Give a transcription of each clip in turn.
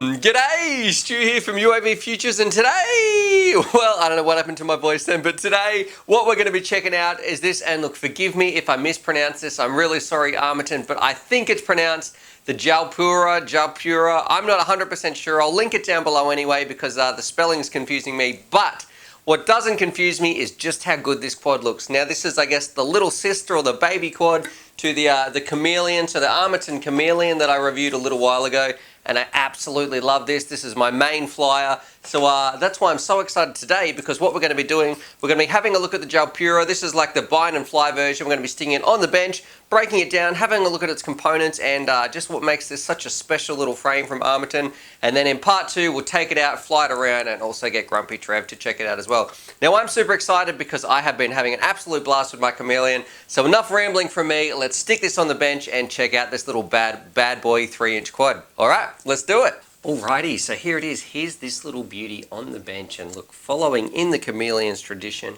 G'day, Stu here from UAV Futures, and today, well, I don't know what happened to my voice then, but today, what we're going to be checking out is this, and look, forgive me if I mispronounce this, I'm really sorry, Armiton, but I think it's pronounced the Jalpura, I'm not 100% sure, I'll link it down below anyway, because the spelling is confusing me, but what doesn't confuse me is just how good this quad looks. Now, this is, I guess, the little sister or the baby quad to the Chameleon, so the Armiton Chameleon that I reviewed a little while ago, and I absolutely love this. This is my main flyer, so that's why I'm so excited today, because what we're going to be doing, we're going to be having a look at the Jalpura. This is like the bind and fly version. We're going to be sticking it on the bench, breaking it down, having a look at its components, and just what makes this such a special little frame from Armiton. And then in part two, we'll take it out, fly it around, and also get Grumpy Trev to check it out as well. Now, I'm super excited because I have been having an absolute blast with my Chameleon. So enough rambling from me. Let's stick this on the bench and check out this little bad boy 3-inch quad. All right, let's do it. Alrighty, so here it is. Here's this little beauty on the bench, and look, following in the Chameleon's tradition,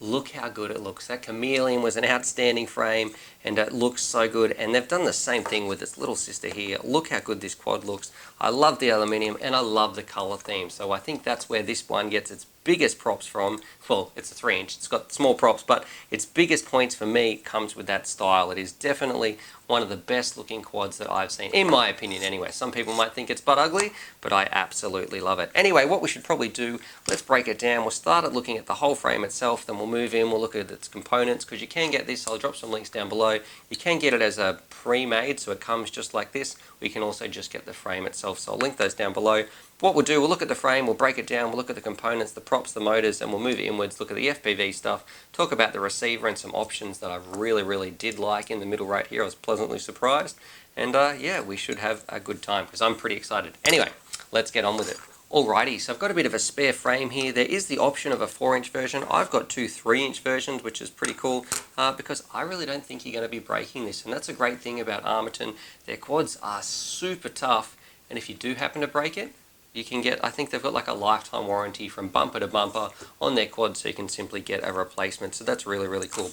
look how good it looks. That Chameleon was an outstanding frame, and it looks so good. And they've done the same thing with its little sister here. Look how good this quad looks. I love the aluminium, and I love the color theme. So I think that's where this one gets its biggest props from. Well, it's a 3-inch. It's got small props, but its biggest points for me comes with that style. It is definitely one of the best looking quads that I've seen, in my opinion anyway. Some people might think it's butt ugly, but I absolutely love it. Anyway, what we should probably do, let's break it down. We'll start at looking at the whole frame itself, then we'll move in, we'll look at its components, because you can get this. I'll drop some links down below. You can get it as a pre-made, so it comes just like this. We can also just get the frame itself, so I'll link those down below. What we'll do, we'll look at the frame, we'll break it down, we'll look at the components, the props, the motors, and we'll move it inwards, look at the FPV stuff, talk about the receiver and some options that I really did like in the middle right here. I was pleasantly surprised. And yeah, we should have a good time because I'm pretty excited. Anyway, let's get on with it. Alrighty, so I've got a bit of a spare frame here. There is the option of a 4-inch version. I've got two 3-inch versions, which is pretty cool because I really don't think you're going to be breaking this. And that's a great thing about Armiton. Their quads are super tough, and if you do happen to break it, you can get, I think they've got like a lifetime warranty from bumper to bumper on their quad, so you can simply get a replacement. So that's really cool.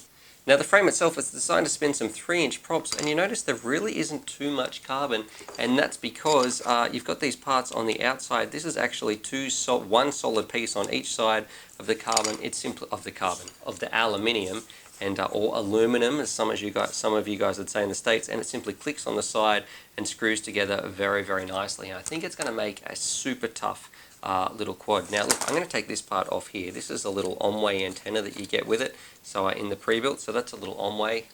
Now the frame itself is designed to spin some 3-inch props, and you notice there really isn't too much carbon, and that's because you've got these parts on the outside. This is actually one solid piece on each side of the carbon. It's simply of the aluminium, and or aluminum, as some of you guys would say in the States, and it simply clicks on the side and screws together very nicely. And I think it's going to make a super tough little quad. Now look, I'm going to take this part off here. This is a little Omway antenna that you get with it, so in the pre-built, so that's a little Omway,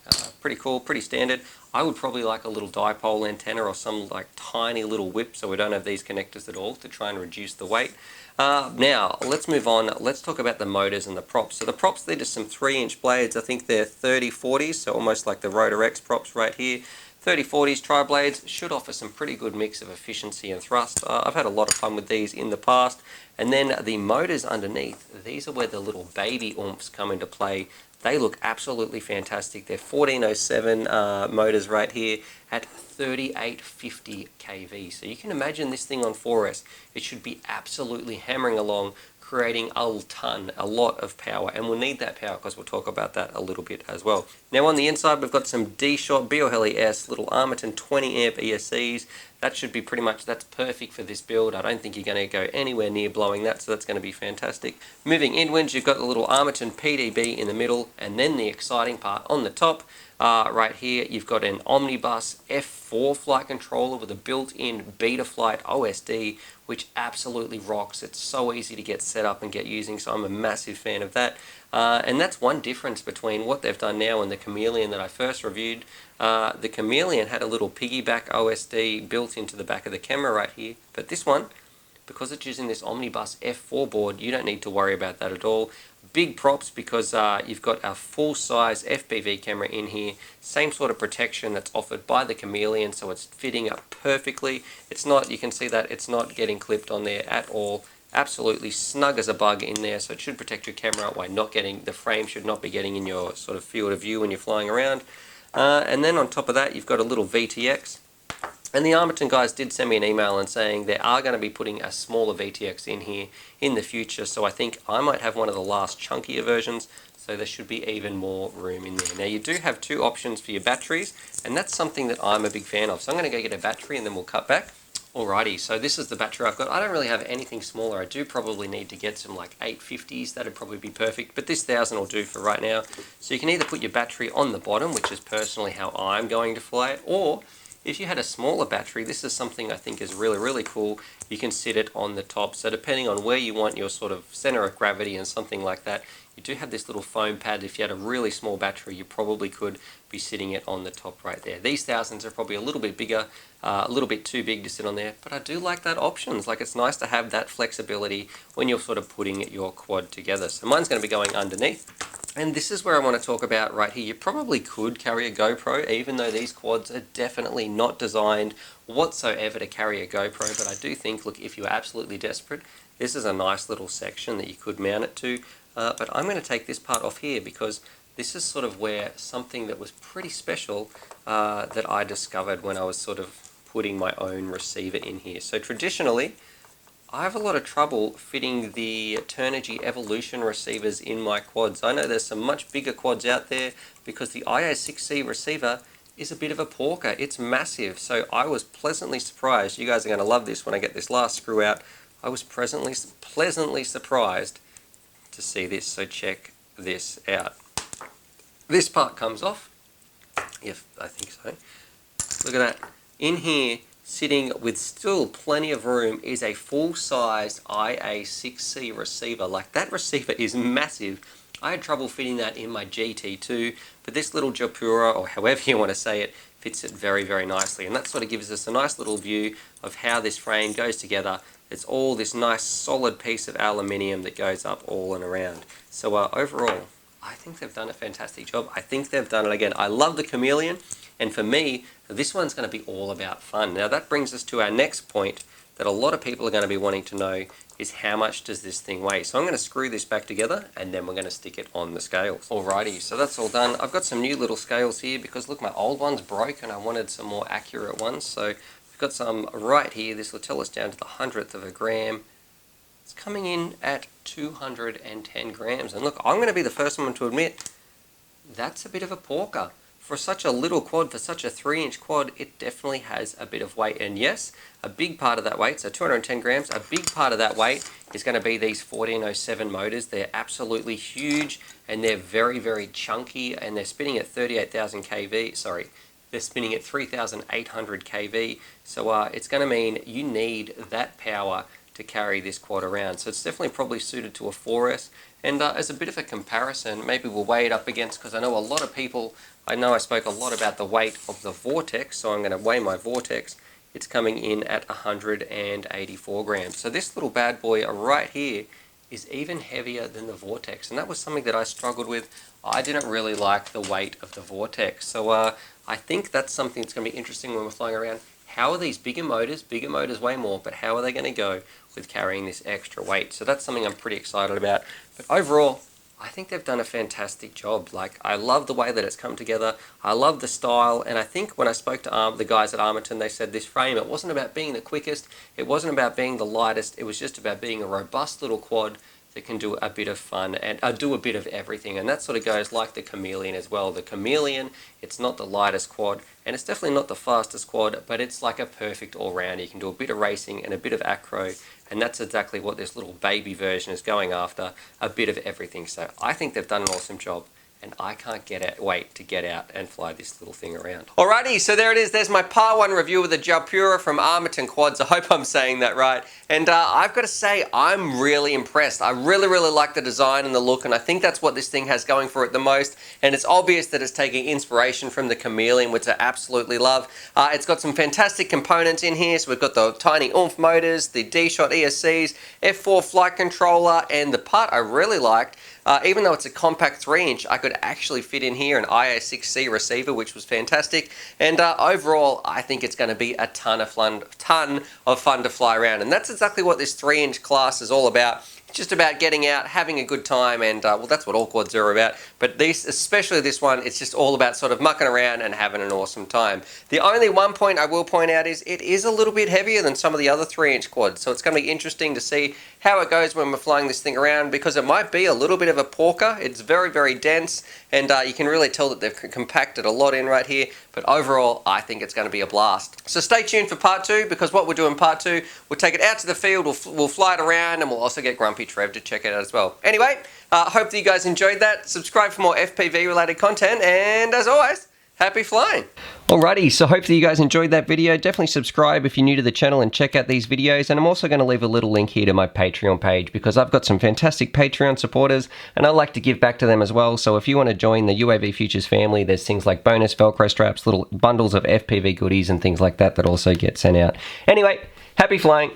pretty cool, pretty standard. I would probably like a little dipole antenna or some like tiny little whip, so we don't have these connectors at all, to try and reduce the weight. Now let's move on. Let's talk about the motors and the props. So the props, they're just some 3-inch blades. I think they're 3040s, so almost like the Rotor X props right here. 3040s tri-blades should offer some pretty good mix of efficiency and thrust. I've had a lot of fun with these in the past. And then the motors underneath, these are where the little baby oomphs come into play. They look absolutely fantastic. They're 1407 motors right here at 3850 kV. So you can imagine this thing on 4S. It should be absolutely hammering along, creating a lot of power, and we'll need that power because we'll talk about that a little bit as well. Now on the inside, we've got some D-Shot Bioheli S little Armiton 20 amp ESCs. That should be that's perfect for this build. I don't think you're going to go anywhere near blowing that, so that's going to be fantastic. Moving inwards, you've got the little Armiton PDB in the middle, and then the exciting part on the top. Right here, you've got an Omnibus F4 flight controller with a built-in Betaflight OSD, which absolutely rocks. It's so easy to get set up and get using, so I'm a massive fan of that. And that's one difference between what they've done now and the Chameleon that I first reviewed. The Chameleon had a little piggyback OSD built into the back of the camera right here, but this one, because it's using this Omnibus F4 board, you don't need to worry about that at all. Big props because you've got a full-size FPV camera in here. Same sort of protection that's offered by the Chameleon, so it's fitting up perfectly. It's not, you can see that it's not getting clipped on there at all. Absolutely snug as a bug in there, so it should protect your camera while not getting, the frame should not be getting in your sort of field of view when you're flying around. And then on top of that, you've got a little VTX. And the Armiton guys did send me an email and saying they are going to be putting a smaller VTX in here in the future, so I think I might have one of the last chunkier versions, so there should be even more room in there. Now you do have two options for your batteries, and that's something that I'm a big fan of. So I'm going to go get a battery and then we'll cut back. Alrighty, so this is the battery I've got. I don't really have anything smaller. I do probably need to get some like 850s. That'd probably be perfect, but this 1000 will do for right now. So you can either put your battery on the bottom, which is personally how I'm going to fly it, or if you had a smaller battery, this is something I think is really, really cool. You can sit it on the top. So depending on where you want your sort of center of gravity and something like that, you do have this little foam pad. If you had a really small battery, you probably could be sitting it on the top right there. These 1000s are probably a little bit bigger, a little bit too big to sit on there, but I do like that options. Like, it's nice to have that flexibility when you're sort of putting your quad together. So mine's going to be going underneath. And this is where I want to talk about right here. You probably could carry a GoPro, even though these quads are definitely not designed whatsoever to carry a GoPro. But I do think, look, if you're absolutely desperate, this is a nice little section that you could mount it to. But I'm going to take this part off here because this is sort of where something that was pretty special that I discovered when I was sort of putting my own receiver in here. So traditionally, I have a lot of trouble fitting the Turnigy Evolution receivers in my quads. I know there's some much bigger quads out there because the IA6C receiver is a bit of a porker. It's massive. So I was pleasantly surprised. You guys are going to love this when I get this last screw out. I was pleasantly surprised to see this. So check this out. This part comes off. If I think so. Look at that. In here, sitting with still plenty of room, is a full-size IA6C receiver. Like, that receiver is massive. I had trouble fitting that in my GT2, but this little Japura, or however you want to say it, fits it very, very nicely. And that sort of gives us a nice little view of how this frame goes together. It's all this nice solid piece of aluminium that goes up all and around. So overall, I think they've done a fantastic job. I think they've done it again. I love the Chameleon, and for me, this one's going to be all about fun. Now that brings us to our next point that a lot of people are going to be wanting to know is how much does this thing weigh? So I'm going to screw this back together and then we're going to stick it on the scales. Alrighty, so that's all done. I've got some new little scales here because look, my old one's broke and I wanted some more accurate ones. So we've got some right here. This will tell us down to the 100th of a gram. It's coming in at 210 grams. And look, I'm going to be the first one to admit that's a bit of a porker. For such a little quad, for such a 3-inch quad, it definitely has a bit of weight. And yes, a big part of that weight, so 210 grams, a big part of that weight is going to be these 1407 motors. They're absolutely huge and they're very, very chunky, and they're spinning at 38,000 kV. Sorry, they're spinning at 3,800 kV. So it's going to mean you need that power to carry this quad around. So it's definitely probably suited to a 4S. And as a bit of a comparison, maybe we'll weigh it up against, because I know a lot of people, I know I spoke a lot about the weight of the Vortex, so I'm going to weigh my Vortex. It's coming in at 184 grams. So this little bad boy right here is even heavier than the Vortex, and that was something that I struggled with. I didn't really like the weight of the Vortex, so I think that's something that's going to be interesting when we're flying around. How are these bigger motors weigh more, but how are they going to go with carrying this extra weight? So that's something I'm pretty excited about. But overall, I think they've done a fantastic job. Like, I love the way that it's come together. I love the style, and I think when I spoke to the guys at Armaton, they said this frame, it wasn't about being the quickest, it wasn't about being the lightest, it was just about being a robust little quad that can do a bit of fun and do a bit of everything. And that sort of goes like the Chameleon as well. The Chameleon, it's not the lightest quad, and it's definitely not the fastest quad, but it's like a perfect all-round. You can do a bit of racing and a bit of acro, and that's exactly what this little baby version is going after, a bit of everything. So I think they've done an awesome job, and I can't wait to get out and fly this little thing around. Alrighty, so there it is. There's my Part 1 review of the Japura from Armaton Quads. I hope I'm saying that right. And I've got to say, I'm really impressed. I really, really like the design and the look, and I think that's what this thing has going for it the most. And it's obvious that it's taking inspiration from the Chameleon, which I absolutely love. It's got some fantastic components in here. So we've got the tiny oomph motors, the D-Shot ESCs, F4 flight controller, and the part I really liked, even though it's a compact 3-inch, I could actually fit in here an IA6C receiver, which was fantastic. And overall, I think it's going to be a ton of fun to fly around. And that's exactly what this 3-inch class is all about. It's just about getting out, having a good time, and well, that's what all quads are about. But these, especially this one, it's just all about sort of mucking around and having an awesome time. The only one point I will point out is it is a little bit heavier than some of the other 3-inch quads. So it's going to be interesting to see how it goes when we're flying this thing around, because it might be a little bit of a porker. It's very, very dense, and you can really tell that they've compacted a lot in right here. But overall, I think it's going to be a blast. So stay tuned for part 2, because what we'll do in part 2, we'll take it out to the field, we'll fly it around, and we'll also get Grumpy Trev to check it out as well. Anyway, hope that you guys enjoyed that. Subscribe for more FPV related content, and as always, happy flying. Alrighty, so hopefully you guys enjoyed that video. Definitely subscribe if you're new to the channel and check out these videos. And I'm also going to leave a little link here to my Patreon page, because I've got some fantastic Patreon supporters and I like to give back to them as well. So if you want to join the UAV Futures family, there's things like bonus Velcro straps, little bundles of FPV goodies and things like that that also get sent out. Anyway, happy flying.